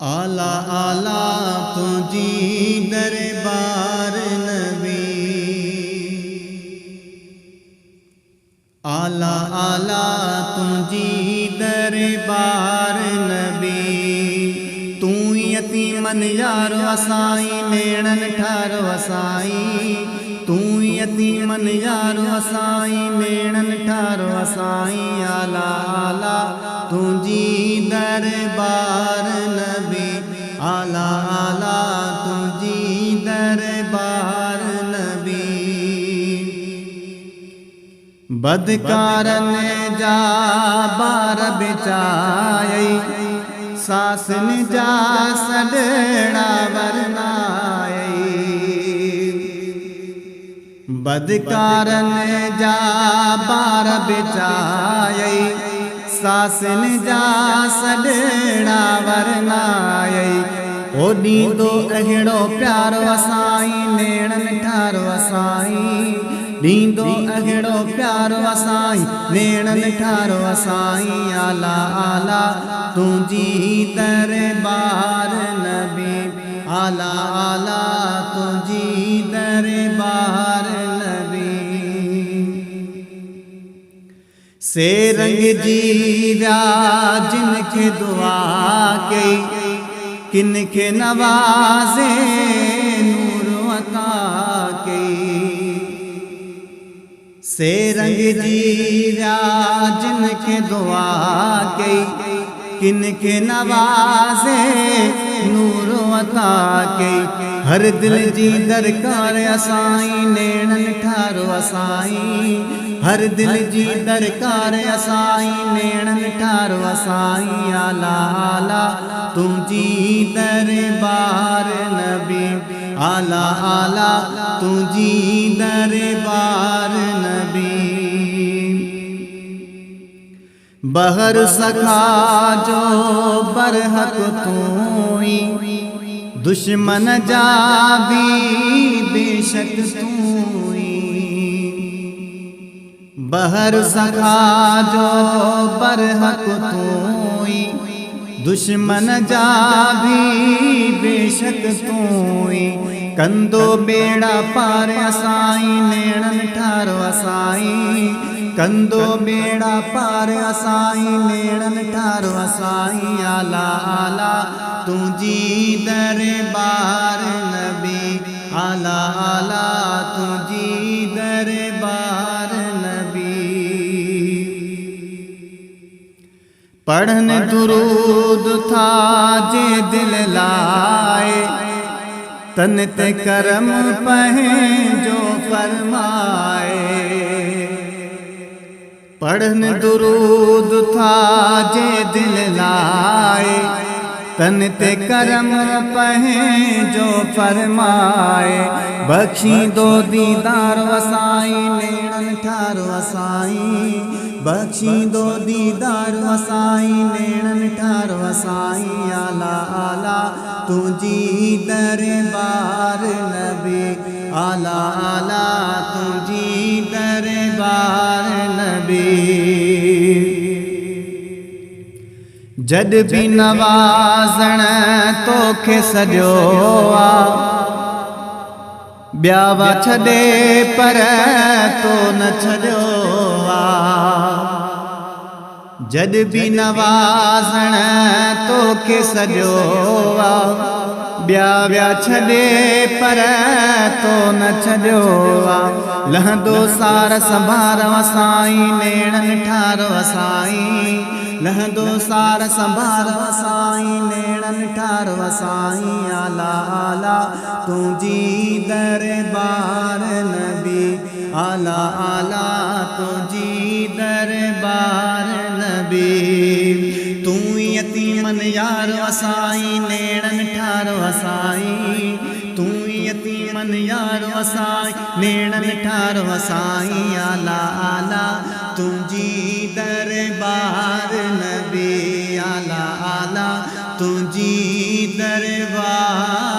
आला आला तुझी दरबार नबी, आला आला तुझी दरबार नबी। तू यतीमन यार वसाई नेणन ठार वसाई, तू यतीमन यार वसाई नेणन ठार वसाई। आला आला तुझी दरबार नबी, आला आला तुझी दरबार नबी। बदकारन जा बार बिचाई, सासन जा सडड़ा वरनाई। बदकारन जा बार बिचाई, सासन जा सडड़ा वरनाई। ओ ॾींदो अहिड़ो प्यार वसाई नेणन ठार वसाई, ॾींदो अहिड़ो प्यार वसाई नेणन ठार वसाई। आला आला तुझी दरबार नबी, आला आला तुझी दरबार नबी। से रंग जी विया जिनखे दुआ कई, किनखे नवाज़े नूर अता कई। से रंग जी विया जिनखे दुआ कई, किनखे नवाज़े नूर अता कई। हर दिल जी दरकार असाई नेणन ठार वसाई, हर दिल जी दरकार असाई नेणन ठार वसाई। आला आला तुझी दरबार नबी, आला आला तुझी दरबार नबी। बहर सखा जो बरहक तूई, दुश्मन जा भी बेशक तूई। बहर सखा जो बरहक तूई, दुश्मन जा भी बेशक तूई। कंदो बेड़ा पार असाई नेणन ठार वसाई, कंदो बेड़ा पार असाई नेणन ठार वसाई। आला आला तुझी दरबार नबी, आला आला तुझी दरबार नबी। पढ़न दुरूद था जे दिल लाए, तन ते करम पंहिंजो फरमाए। पढ़न दुरूद था जे दिल लाए, तन ते करम पंहिंजो फरमाए। बख्शी दो दीदार वसाई नेणन ठार वसाई, बख्शी दो दीदार वसाई नेणन ठार वसाई। आला आला तुझी दरबार नबी, आला आला तुझी दरबार नबी। जद भी नवाज़ण तोखे सॼो आ, ॿिया छॾे पर तो न छॾियो आ। जद भी नवाज़ण तोखे सॼो आ, ॿिया छॾे पर तो न छॾियो आ। लहंदो सार संभार वसाई नेणन ठार वसाई, लहंदो सार संभार वसाई नेणन ठार वसाई। आला आला तुझी दरबार नबी, आला आला तुझी दरबार नबी। तू यतीमन यार वसाई नेणन ठार वसाई, तू यतीमन यार वसाई नेणन ठार वसाई। आला आला तुझी दरबार नबी, आला आला तुझी दरबार।